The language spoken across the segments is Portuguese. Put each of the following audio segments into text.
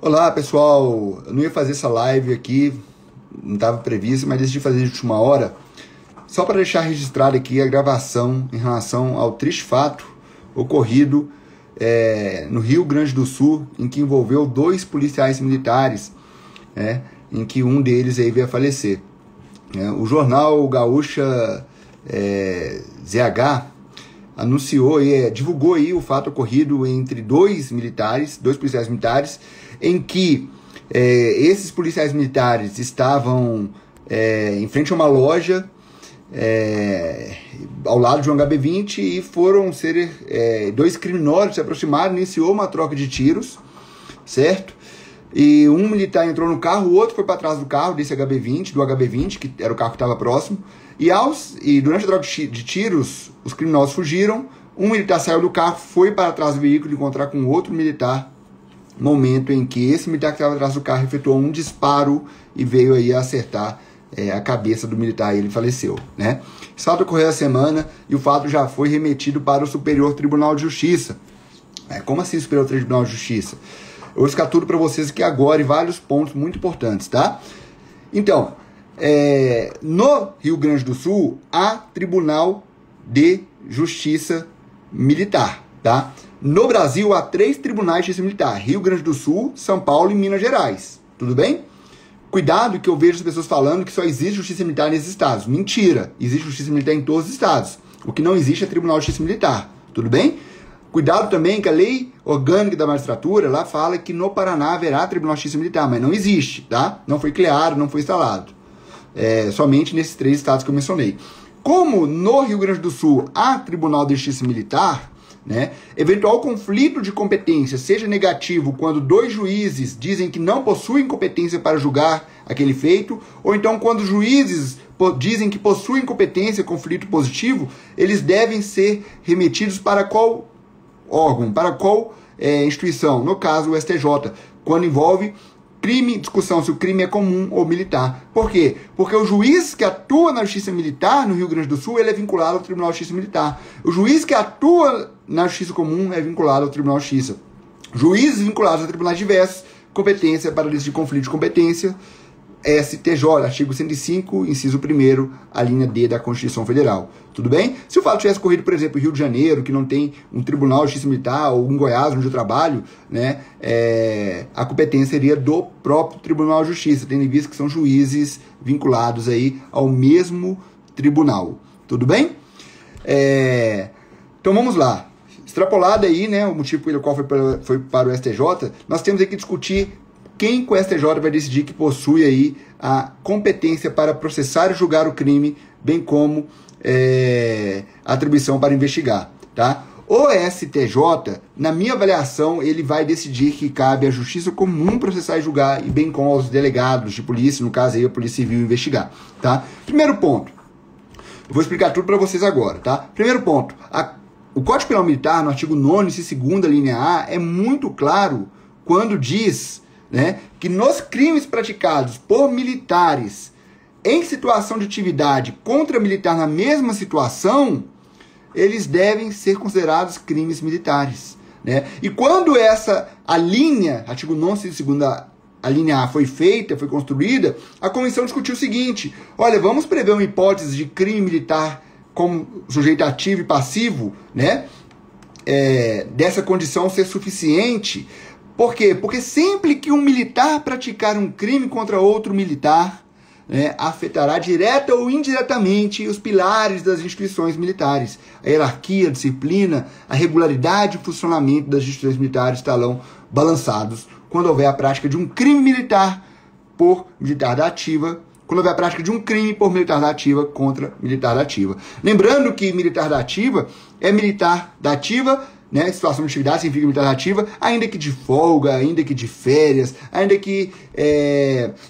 Olá pessoal, eu não ia fazer essa live aqui, não estava previsto, mas decidi fazer de última hora, só para deixar registrado aqui a gravação em relação ao triste fato ocorrido no Rio Grande do Sul, em que envolveu 2 policiais militares, em que um deles aí veio a falecer. O jornal Gaúcha ZH anunciou divulgou aí o fato ocorrido entre 2 policiais militares, em que esses policiais militares estavam em frente a uma loja ao lado de um HB20 e foram ser 2 criminosos se aproximaram, iniciou uma troca de tiros, certo? E um militar entrou no carro, o outro foi para trás do carro desse HB20, que era o carro que estava próximo, e durante a troca de tiros, os criminosos fugiram, um militar saiu do carro, foi para trás do veículo encontrar com outro militar, momento em que esse militar que estava atrás do carro efetuou um disparo e veio aí a acertar a cabeça do militar e ele faleceu, né? Esse fato ocorreu essa semana e o fato já foi remetido para o Superior Tribunal de Justiça. Como assim Superior Tribunal de Justiça? Eu vou explicar tudo para vocês aqui agora e vários pontos muito importantes, tá? Então, no Rio Grande do Sul, há Tribunal de Justiça Militar, tá? No Brasil, há 3 tribunais de justiça militar, Rio Grande do Sul, São Paulo e Minas Gerais, tudo bem? Cuidado que eu vejo as pessoas falando que só existe justiça militar nesses estados. Mentira, existe justiça militar em todos os estados. O que não existe é Tribunal de Justiça Militar, tudo bem? Cuidado também que a lei orgânica da magistratura lá fala que no Paraná haverá Tribunal de Justiça Militar, mas não existe, tá? Não foi criado, não foi instalado. Somente nesses 3 estados que eu mencionei. Como no Rio Grande do Sul há Tribunal de Justiça Militar, eventual conflito de competência seja negativo quando 2 juízes dizem que não possuem competência para julgar aquele feito, ou então quando os juízes dizem que possuem competência, conflito positivo, eles devem ser remetidos para qual órgão, para qual instituição? No caso, o STJ, quando envolve crime, discussão se o crime é comum ou militar. Por quê? Porque o juiz que atua na Justiça Militar no Rio Grande do Sul, ele é vinculado ao Tribunal de Justiça Militar. O juiz que atua na Justiça Comum é vinculado ao Tribunal de Justiça. Juízes vinculados a tribunais diversos, competência para decidir conflito de competência, STJ, artigo 105, inciso 1º, a linha D da Constituição Federal. Tudo bem? Se o fato tivesse ocorrido, por exemplo, em Rio de Janeiro, que não tem um Tribunal de Justiça Militar, ou em Goiás, onde eu trabalho, a competência seria do próprio Tribunal de Justiça, tendo em vista que são juízes vinculados aí ao mesmo tribunal. Tudo bem? Então vamos lá. Extrapolado aí, o motivo pelo qual foi para o STJ, nós temos aqui que discutir quem com o STJ vai decidir que possui aí a competência para processar e julgar o crime, bem como a atribuição para investigar, tá? O STJ, na minha avaliação, ele vai decidir que cabe à Justiça Comum processar e julgar, e bem como aos delegados de polícia, no caso aí a Polícia Civil, investigar, tá? Primeiro ponto, eu vou explicar tudo para vocês agora, tá? Primeiro ponto, o Código Penal Militar, no artigo 9º, inciso 2º, linha A, é muito claro quando diz que nos crimes praticados por militares em situação de atividade contra militar na mesma situação, eles devem ser considerados crimes militares. E quando a linha, artigo 9º, inciso 2º, a linha A foi construída, a comissão discutiu o seguinte: olha, vamos prever uma hipótese de crime militar como sujeito ativo e passivo, dessa condição ser suficiente. Por quê? Porque sempre que um militar praticar um crime contra outro militar, afetará direta ou indiretamente os pilares das instituições militares. A hierarquia, a disciplina, a regularidade e o funcionamento das instituições militares estarão balançados quando houver a prática de um crime militar por militar da ativa, quando houver a prática de um crime por militar da ativa contra militar da ativa. Lembrando que militar da ativa é militar da ativa, situação de atividade significa militar ativa, ainda que de folga, ainda que de férias, ainda que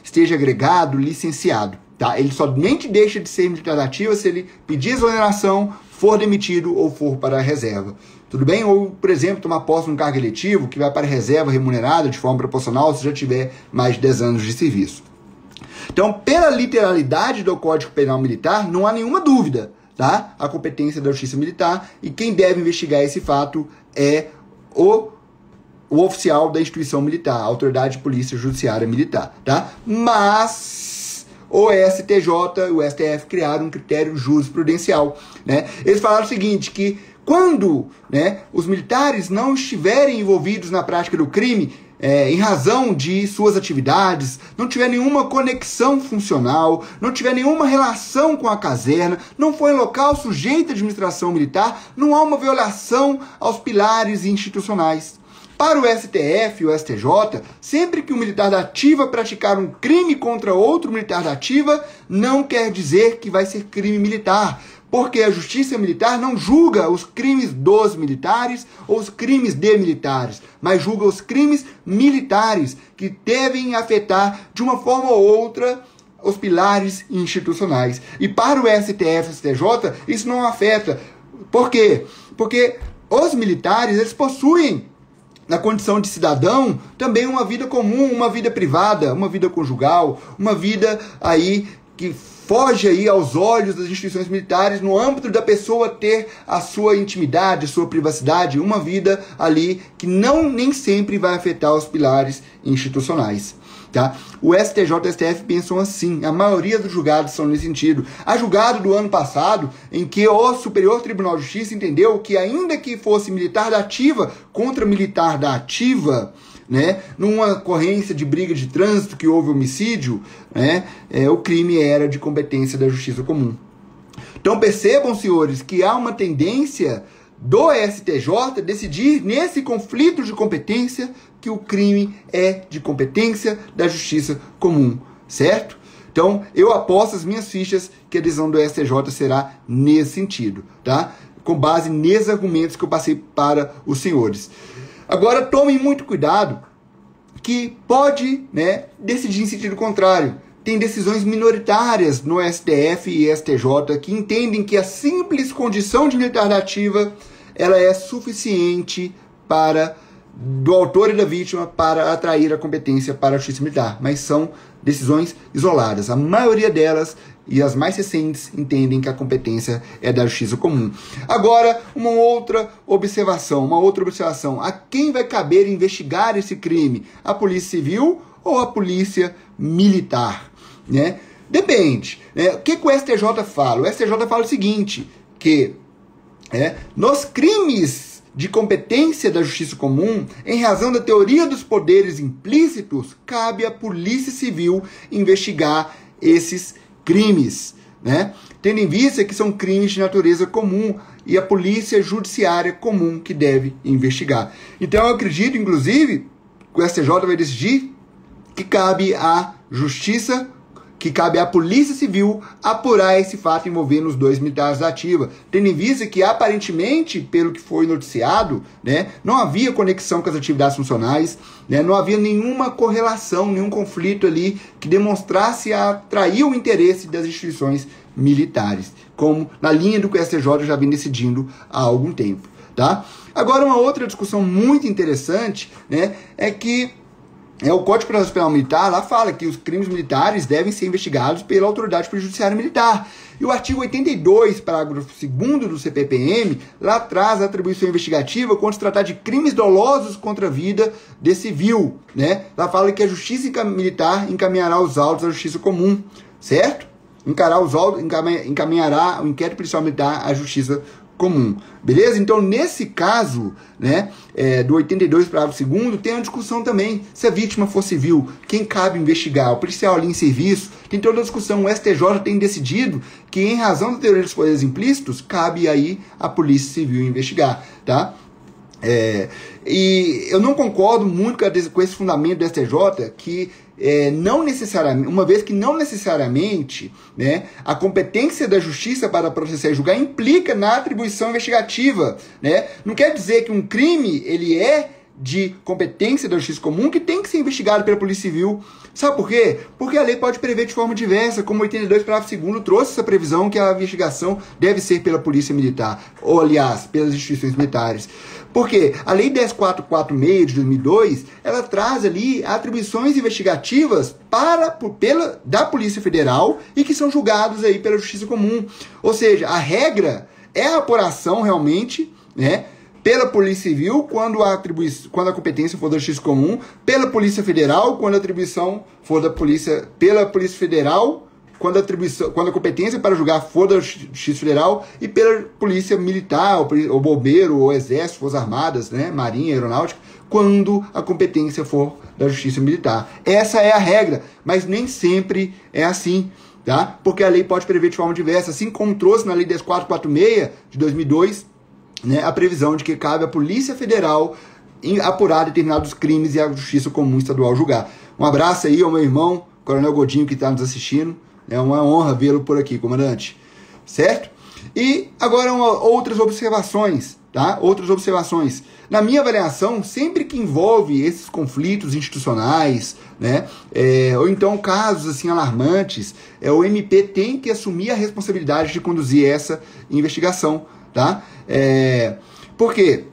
esteja agregado, licenciado. Tá? Ele somente deixa de ser militar ativa se ele pedir exoneração, for demitido ou for para a reserva. Tudo bem? Ou, por exemplo, tomar posse num cargo eletivo que vai para a reserva remunerada de forma proporcional se já tiver mais de 10 anos de serviço. Então, pela literalidade do Código Penal Militar, não há nenhuma dúvida, tá? A competência da Justiça Militar, e quem deve investigar esse fato é o o oficial da instituição militar, a autoridade de polícia judiciária militar, tá? Mas o STJ e o STF criaram um critério jurisprudencial, né? Eles falaram o seguinte, que quando, né, os militares não estiverem envolvidos na prática do crime, em razão de suas atividades, não tiver nenhuma conexão funcional, não tiver nenhuma relação com a caserna, não for em local sujeito à administração militar, não há uma violação aos pilares institucionais. Para o STF e o STJ, sempre que um militar da ativa praticar um crime contra outro militar da ativa, não quer dizer que vai ser crime militar, porque a justiça militar não julga os crimes dos militares ou os crimes de militares, mas julga os crimes militares que devem afetar de uma forma ou outra os pilares institucionais. E para o STF e STJ, isso não afeta. Por quê? Porque os militares, eles possuem, na condição de cidadão, também uma vida comum, uma vida privada, uma vida conjugal, uma vida aí que foge aí aos olhos das instituições militares, no âmbito da pessoa ter a sua intimidade, a sua privacidade, uma vida ali que nem sempre vai afetar os pilares institucionais. Tá? O STJ e o STF pensam assim, a maioria dos julgados são nesse sentido. Há julgado do ano passado em que o Superior Tribunal de Justiça entendeu que, ainda que fosse militar da ativa contra militar da ativa, né, numa ocorrência de briga de trânsito que houve homicídio, né, o crime era de competência da justiça comum. Então percebam, senhores, que há uma tendência do STJ decidir nesse conflito de competência que o crime é de competência da justiça comum, certo? Então eu aposto as minhas fichas que a decisão do STJ será nesse sentido, tá? Com base nesses argumentos que eu passei para os senhores. Agora, tomem muito cuidado, que pode, né, decidir em sentido contrário. Tem decisões minoritárias no STF e STJ que entendem que a simples condição de militar da ativa ela é suficiente para do autor e da vítima para atrair a competência para a justiça militar. Mas são decisões isoladas. A maioria delas, e as mais recentes, entendem que a competência é da justiça comum. Agora, uma outra observação. A quem vai caber investigar esse crime? A Polícia Civil ou a Polícia Militar? Né? Depende. Né? O que o STJ fala? O STJ fala o seguinte, que nos crimes de competência da justiça comum, em razão da teoria dos poderes implícitos, cabe à Polícia Civil investigar esses crimes, né? Tendo em vista que são crimes de natureza comum e a Polícia Judiciária comum que deve investigar. Então eu acredito, inclusive, que o STJ vai decidir que cabe à Justiça, que cabe à Polícia Civil apurar esse fato envolvendo os dois militares da ativa, tendo em vista que, aparentemente, pelo que foi noticiado, né, não havia conexão com as atividades funcionais, né, não havia nenhuma correlação, nenhum conflito ali que demonstrasse atrair o interesse das instituições militares, como na linha do que o STJ já vem decidindo há algum tempo. Tá? Agora, uma outra discussão muito interessante, né, é que o Código de Processo Penal Militar lá fala que os crimes militares devem ser investigados pela autoridade judiciária militar. E o artigo 82, parágrafo 2º do CPPM, lá traz a atribuição investigativa quando se tratar de crimes dolosos contra a vida de civil, né? Lá fala que a justiça militar encaminhará os autos à justiça comum, certo? Encaminhará o inquérito policial militar à justiça comum, beleza? Então, nesse caso, né, do 82, parágrafo 2º, tem uma discussão também, se a vítima for civil, quem cabe investigar? O policial ali em serviço, tem toda a discussão. O STJ tem decidido que, em razão da teoria dos poderes implícitos, cabe aí a Polícia Civil investigar, tá? E eu não concordo muito com esse fundamento do STJ, que não necessariamente, uma vez que não necessariamente, né, a competência da justiça para processar e julgar implica na atribuição investigativa, né? Não quer dizer que um crime ele é de competência da justiça comum que tem que ser investigado pela Polícia Civil. Sabe por quê? Porque a lei pode prever de forma diversa, como 82, parágrafo 2º trouxe essa previsão que a investigação deve ser pela Polícia Militar, ou aliás, pelas instituições militares. Porque a Lei 10.446 de 2002, ela traz ali atribuições investigativas da Polícia Federal e que são julgados aí pela Justiça Comum. Ou seja, a regra é a apuração realmente, né, pela Polícia Civil, quando a competência for da Justiça Comum, pela Polícia Federal, quando a atribuição for pela Polícia Federal, quando a competência para julgar for da Justiça Federal, e pela Polícia Militar, ou Bombeiro, ou Exército, Forças Armadas, né, Marinha, Aeronáutica, quando a competência for da Justiça Militar. Essa é a regra, mas nem sempre é assim, tá? Porque a lei pode prever de forma diversa, assim como trouxe na Lei 10.446 de 2002, né, a previsão de que cabe à Polícia Federal apurar determinados crimes e a Justiça Comum Estadual julgar. Um abraço aí ao meu irmão, Coronel Godinho, que está nos assistindo. É uma honra vê-lo por aqui, comandante. Certo? E agora outras observações, tá? Outras observações. Na minha avaliação, sempre que envolve esses conflitos institucionais, né, ou então casos assim alarmantes, o MP tem que assumir a responsabilidade de conduzir essa investigação, tá? Por quê?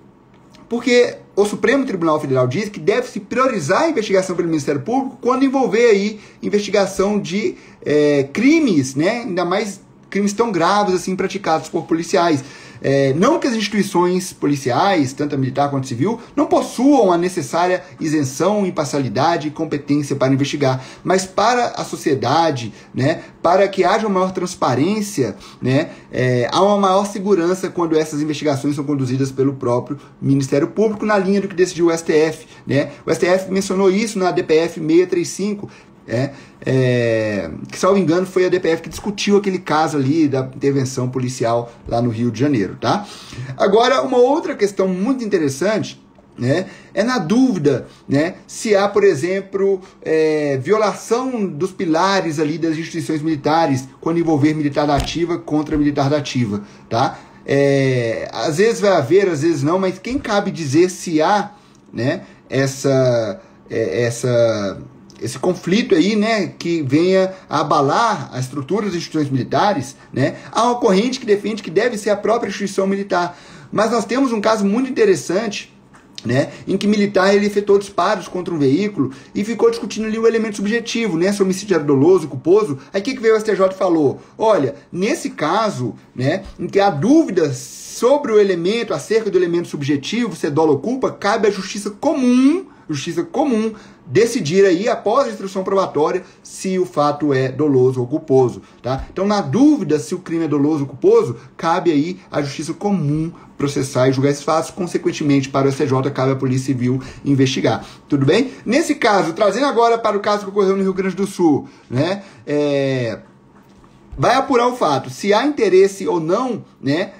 Porque o Supremo Tribunal Federal diz que deve-se priorizar a investigação pelo Ministério Público quando envolver aí investigação de crimes, né? Ainda mais crimes tão graves assim praticados por policiais. Não que as instituições policiais, tanto a militar quanto a civil, não possuam a necessária isenção, imparcialidade e competência para investigar, mas para a sociedade, né, para que haja uma maior transparência, né, há uma maior segurança quando essas investigações são conduzidas pelo próprio Ministério Público, na linha do que decidiu o STF. Né? O STF mencionou isso na DPF 635, que, salvo engano, foi a DPF que discutiu aquele caso ali da intervenção policial lá no Rio de Janeiro, tá? Agora, uma outra questão muito interessante, né, é na dúvida, né, se há, por exemplo, violação dos pilares ali das instituições militares quando envolver militar da ativa contra militar da ativa, tá? Às vezes vai haver, às vezes não, mas quem cabe dizer se há, né, esse conflito aí, né, que venha a abalar a estrutura das instituições militares, né? Há uma corrente que defende que deve ser a própria instituição militar. Mas nós temos um caso muito interessante, né, em que militar ele efetuou disparos contra um veículo e ficou discutindo ali o elemento subjetivo, né, se o homicídio era doloso, culposo. Aí o que veio o STJ e falou? Olha, nesse caso, né, em que há dúvidas sobre o elemento, acerca do elemento subjetivo, se é dolo ou culpa, cabe à justiça comum decidir aí, após a instrução probatória, se o fato é doloso ou culposo, tá? Então, na dúvida se o crime é doloso ou culposo, cabe aí à justiça comum processar e julgar esses fatos, consequentemente, para o STJ, cabe à Polícia Civil investigar. Tudo bem? Nesse caso, trazendo agora para o caso que ocorreu no Rio Grande do Sul, né, vai apurar o fato, se há interesse ou não, né,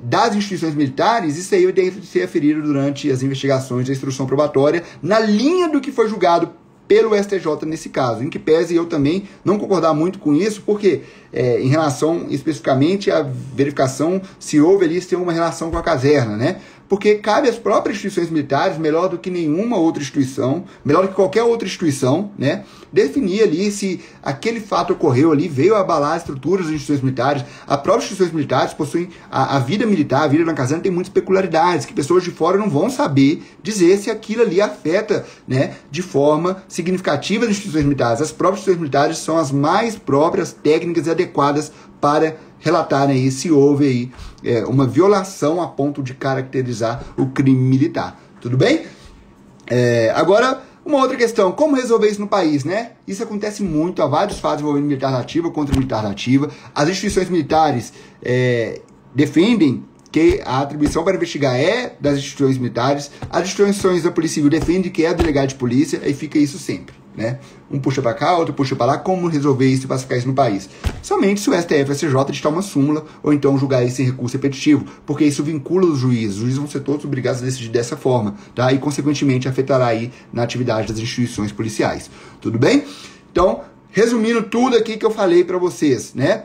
das instituições militares, isso aí deve ser aferido durante as investigações da instrução probatória, na linha do que foi julgado pelo STJ nesse caso, em que pese eu também não concordar muito com isso, porque em relação especificamente à verificação se houve ali, se tem uma relação com a caserna, né? Porque cabe às próprias instituições militares, melhor do que nenhuma outra instituição, melhor do que qualquer outra instituição, né, definir ali se aquele fato ocorreu ali, veio a abalar as estruturas das instituições militares. As próprias instituições militares possuem a vida militar, a vida na caserna tem muitas peculiaridades, que pessoas de fora não vão saber dizer se aquilo ali afeta, né, de forma significativa as instituições militares. As próprias instituições militares são as mais próprias, técnicas e adequadas para relatarem aí se houve aí uma violação a ponto de caracterizar o crime militar. Tudo bem? Agora, uma outra questão, como resolver isso no país, né? Isso acontece muito, há vários fatos envolvendo militar da ativa contra militar da ativa. As instituições militares defendem que a atribuição para investigar é das instituições militares, as instituições da Polícia Civil defendem que é do delegado de polícia, aí fica isso sempre, né? Um puxa para cá, outro puxa para lá. Como resolver isso e pacificar isso no país? Somente se o STF e o STJ editar uma súmula, ou então julgar isso em recurso repetitivo, porque isso vincula os juízes. Os juízes vão ser todos obrigados a decidir dessa forma, tá? E, consequentemente, afetará aí na atividade das instituições policiais. Tudo bem? Então, resumindo tudo aqui que eu falei para vocês, né?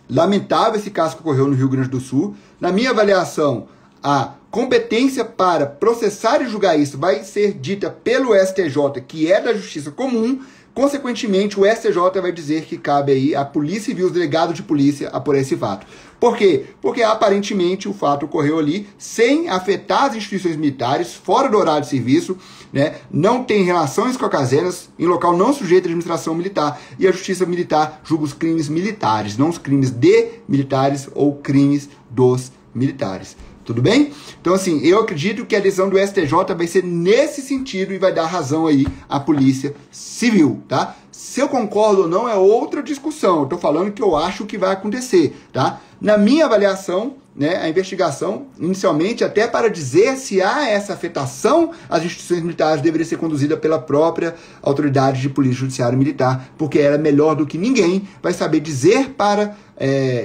Lamentável esse caso que ocorreu no Rio Grande do Sul. Na minha avaliação, a competência para processar e julgar isso vai ser dita pelo STJ, que é da Justiça Comum. Consequentemente, o STJ vai dizer que cabe aí à Polícia Civil, os delegados de polícia, apurar esse fato. Por quê? Porque aparentemente o fato ocorreu ali sem afetar as instituições militares, fora do horário de serviço, né? Não tem relações com a casernas, em local não sujeito à administração militar. E a Justiça Militar julga os crimes militares, não os crimes de militares ou crimes dos militares. Tudo bem? Então, assim, eu acredito que a decisão do STJ vai ser nesse sentido e vai dar razão aí à Polícia Civil, tá? Se eu concordo ou não é outra discussão. Eu tô falando que eu acho que vai acontecer, tá? Na minha avaliação, né, a investigação, inicialmente, até para dizer se há essa afetação às instituições militares, deveria ser conduzida pela própria autoridade de polícia judiciária militar, porque ela, melhor do que ninguém, vai saber dizer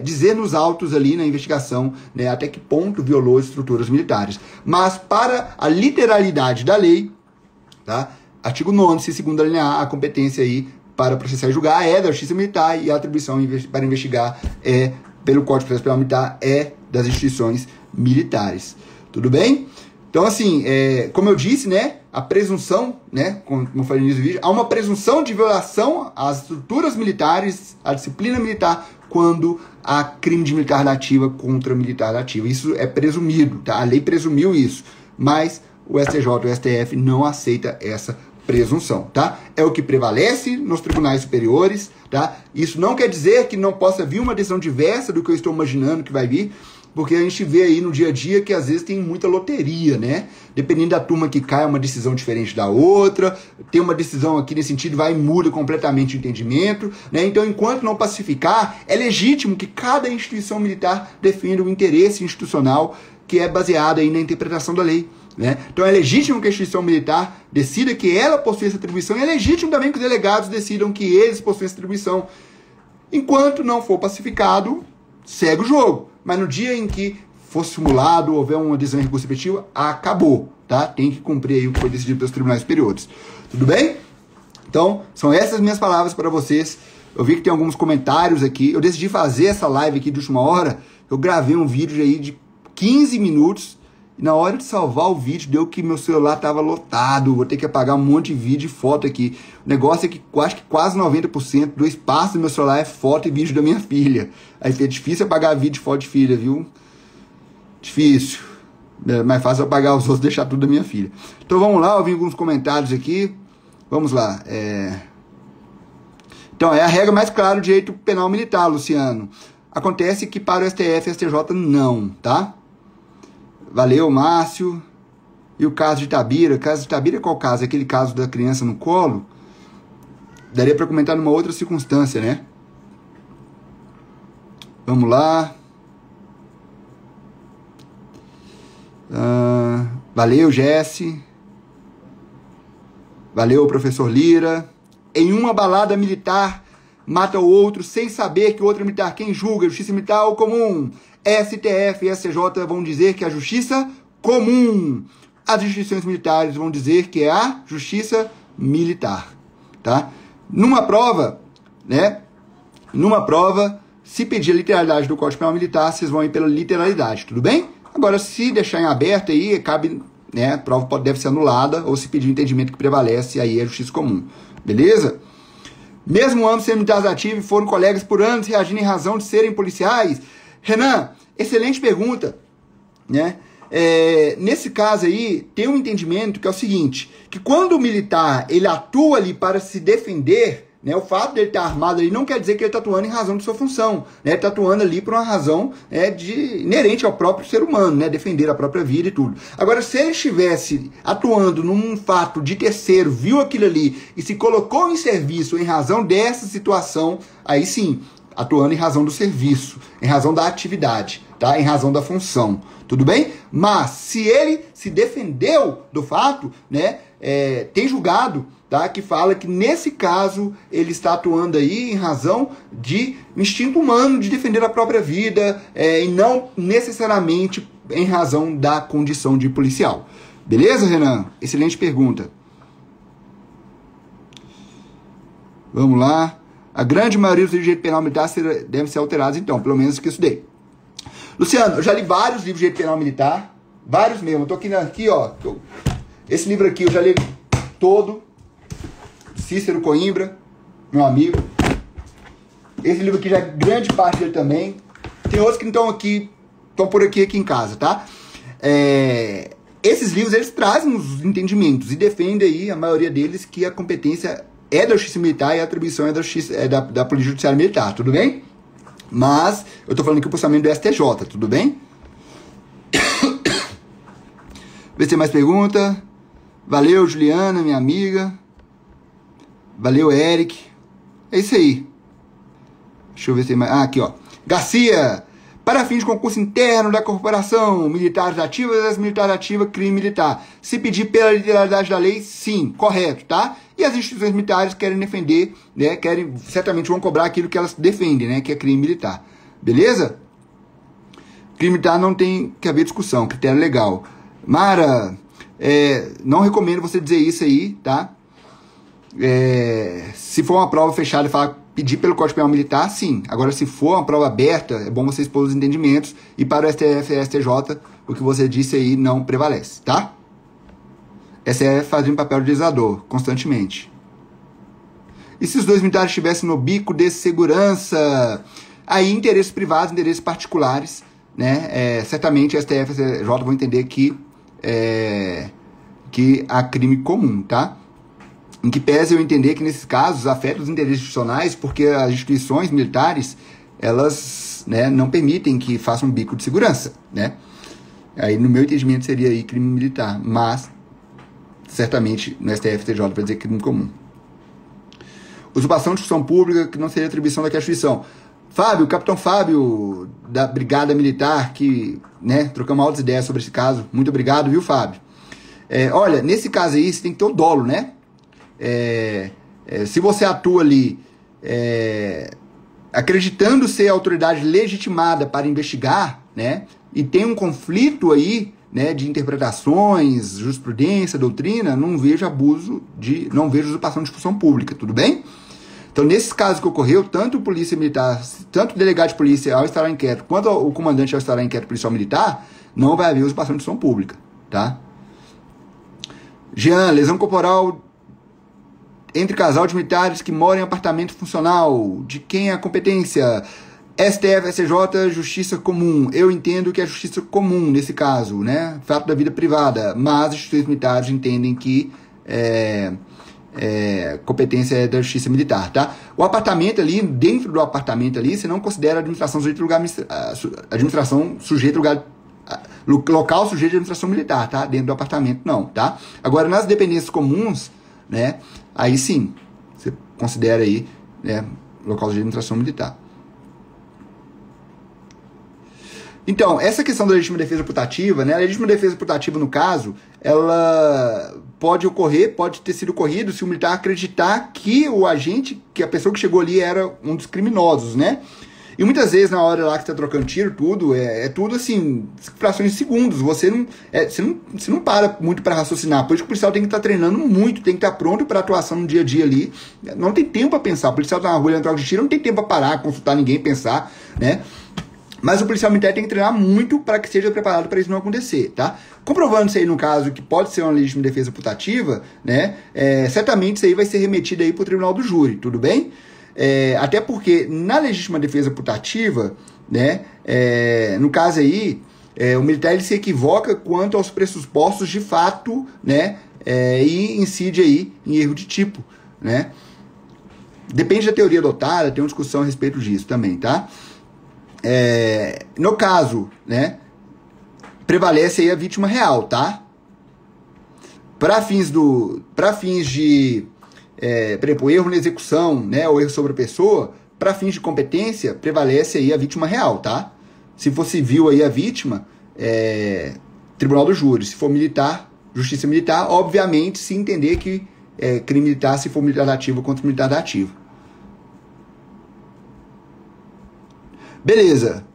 dizer nos autos ali na investigação, né, até que ponto violou as estruturas militares. Mas para a literalidade da lei, tá, artigo 9º, se segunda linha A, a competência aí para processar e julgar é da Justiça Militar e a atribuição para investigar pelo Código de Processo Penal Militar é das instituições militares. Tudo bem? Então, assim, como eu disse, né, a presunção, né, como eu falei no início do vídeo, há uma presunção de violação às estruturas militares, à disciplina militar, quando há crime de militar nativa contra militar nativa. Isso é presumido, tá? A lei presumiu isso, mas o STJ, o STF não aceita essa presunção, tá? É o que prevalece nos tribunais superiores, tá? Isso não quer dizer que não possa vir uma decisão diversa do que eu estou imaginando que vai vir, porque a gente vê aí no dia a dia que às vezes tem muita loteria, né? Dependendo da turma que cai, é uma decisão diferente da outra, tem uma decisão aqui nesse sentido, vai e muda completamente o entendimento, né? Então, enquanto não pacificar, é legítimo que cada instituição militar defenda o interesse institucional que é baseado aí na interpretação da lei, né? Então é legítimo que a instituição militar decida que ela possui essa atribuição e é legítimo também que os delegados decidam que eles possuem essa atribuição. Enquanto não for pacificado, segue o jogo. Mas no dia em que for simulado, houver uma decisão recursiva, acabou, tá? Tem que cumprir aí o que foi decidido pelos tribunais superiores. Tudo bem? Então, são essas minhas palavras para vocês. Eu vi que tem alguns comentários aqui. Eu decidi fazer essa live aqui de última hora. Eu gravei um vídeo aí de 15 minutos. E na hora de salvar o vídeo, deu que meu celular estava lotado. Vou ter que apagar um monte de vídeo e foto aqui. O negócio é que acho que quase 90% do espaço do meu celular é foto e vídeo da minha filha. Aí é difícil apagar vídeo e foto de filha, viu? Difícil. É mais fácil apagar os outros e deixar tudo da minha filha. Então vamos lá, eu vi alguns comentários aqui. Vamos lá. Então, é a regra mais clara do direito penal militar, Luciano. Acontece que para o STF e STJ não, tá? Valeu, Márcio. E o caso de Itabira? O caso de Itabira é qual caso? Aquele caso da criança no colo? Daria para comentar numa outra circunstância, né? Vamos lá. Valeu, Jesse. Valeu, professor Lira. Em uma balada militar, mata o outro sem saber que o outro é militar. Quem julga? Justiça militar ou comum? STF e STJ vão dizer que é a justiça comum. As instituições militares vão dizer que é a justiça militar, tá? Numa prova, né? Numa prova, se pedir a literalidade do Código Penal Militar, vocês vão ir pela literalidade, tudo bem? Agora, se deixar em aberto aí, cabe, né? A prova deve ser anulada, ou se pedir o entendimento que prevalece, aí é a justiça comum, beleza? Mesmo ambos sendo militares ativos, foram colegas por anos reagindo em razão de serem policiais. Renan, excelente pergunta, né? Nesse caso aí, tem um entendimento que é o seguinte, que quando o militar, ele atua ali para se defender, né, o fato dele estar armado ali não quer dizer que ele está atuando em razão de sua função, né, ele está atuando ali por uma razão inerente ao próprio ser humano, né, defender a própria vida e tudo. Agora, se ele estivesse atuando num fato de terceiro, viu aquilo ali e se colocou em serviço em razão dessa situação, aí sim, atuando em razão do serviço, em razão da atividade, tá? Em razão da função, tudo bem? Mas, se ele se defendeu do fato, né, tem julgado, tá, que fala que nesse caso ele está atuando aí em razão de instinto humano de defender a própria vida e não necessariamente em razão da condição de policial. Beleza, Renan? Excelente pergunta. Vamos lá. A grande maioria dos livros de direito penal militar devem ser alterados, então, pelo menos que eu estudei. Luciano, eu já li vários livros de direito penal militar, vários mesmo. Eu tô aqui, ó. Esse livro aqui eu já li todo. Cícero Coimbra, meu amigo. Esse livro aqui já é grande parte dele também. Tem outros que estão por aqui em casa, tá? Esses livros, eles trazem os entendimentos e defendem aí, a maioria deles, que a competência é da Justiça Militar e a atribuição é da Polícia Judiciária Militar, tudo bem? Mas eu tô falando aqui o posicionamento do STJ, tudo bem? Vê se tem mais pergunta. Valeu, Juliana, minha amiga. Valeu, Eric. É isso aí. Deixa eu ver se tem mais. Ah, aqui, ó. Garcia. Para fins de concurso interno da corporação, militares ativas e ex-militares ativas, crime militar. Se pedir pela literalidade da lei, sim, correto, tá? E as instituições militares querem defender, né? Certamente vão cobrar aquilo que elas defendem, né? Que é crime militar. Beleza? Crime militar não tem que haver discussão, critério legal. Mara, não recomendo você dizer isso aí, tá? Se for uma prova fechada e falar pedir pelo Código Penal Militar, sim. Agora, se for uma prova aberta, é bom você expor os entendimentos e para o STF e STJ, o que você disse aí não prevalece, tá? STF fazendo papel de legislador, constantemente. E se os dois militares estivessem no bico de segurança? Aí, interesses privados, interesses particulares, né? Certamente a STF e a STJ vão entender que há crime comum, tá? Em que pese eu entender que, nesses casos, afeta os interesses institucionais, porque as instituições militares, elas, né, não permitem que façam um bico de segurança, né? Aí, no meu entendimento, seria aí crime militar, mas, certamente, no STF e STJ vai dizer crime comum. Usurpação de função pública, que não seria atribuição daquela instituição. Fábio, capitão Fábio, da Brigada Militar, que, né, trocamos altas ideias sobre esse caso. Muito obrigado, viu, Fábio? Olha, nesse caso aí, você tem que ter o dolo, né? Se você atua ali acreditando ser a autoridade legitimada para investigar, né, e tem um conflito aí, né, de interpretações, jurisprudência, doutrina, não vejo usurpação de função pública, tudo bem? Então, nesse caso que ocorreu, tanto o polícia militar, tanto o delegado de polícia ao instaurar inquérito, quanto o comandante ao instaurar inquérito policial militar, não vai haver usurpação de função pública, tá? Jean, lesão corporal entre casal de militares que moram em apartamento funcional. De quem é a competência? STF, STJ, justiça comum. Eu entendo que é justiça comum nesse caso, né? Fato da vida privada. Mas as instituições militares entendem que competência é da justiça militar, tá? O apartamento ali, dentro do apartamento ali, você não considera a administração sujeita a lugar, administração sujeita a lugar, local sujeito de administração militar, tá? Dentro do apartamento, não, tá? Agora, nas dependências comuns, né? Aí sim, você considera aí, né, local de administração militar. Então, essa questão da legítima defesa putativa, né? A legítima defesa putativa, no caso, ela pode ocorrer, pode ter sido ocorrido se o militar acreditar que o agente, que a pessoa que chegou ali era um dos criminosos, né? E muitas vezes, na hora lá que você tá trocando tiro, tudo, tudo assim, frações de segundos. Você não para muito para raciocinar. Por isso que o policial tem que estar treinando muito, tem que estar pronto para atuação no dia a dia ali. Não tem tempo para pensar. O policial tá na rua, ele troca de tiro, não tem tempo para parar, consultar ninguém, pensar, né? Mas o policial militar tem que treinar muito para que seja preparado para isso não acontecer, tá? Comprovando isso aí no caso que pode ser uma legítima defesa putativa, né? Certamente isso aí vai ser remetido aí para o tribunal do júri, tudo bem? Até porque na legítima defesa putativa, né, no caso aí, o militar ele se equivoca quanto aos pressupostos de fato, né, e incide aí em erro de tipo, né. Depende da teoria adotada, tem uma discussão a respeito disso também, tá? No caso, né, prevalece aí a vítima real, tá? Para fins de por exemplo, erro na execução, né, ou erro sobre a pessoa, para fins de competência, prevalece aí a vítima real, tá? Se for civil aí a vítima, tribunal do júri. Se for militar, justiça militar, obviamente, se entender que é crime militar se for militar ativo contra militar ativo. Beleza.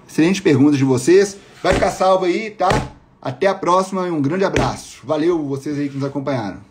Excelente perguntas de vocês. Vai ficar salvo aí, tá? Até a próxima e um grande abraço. Valeu vocês aí que nos acompanharam.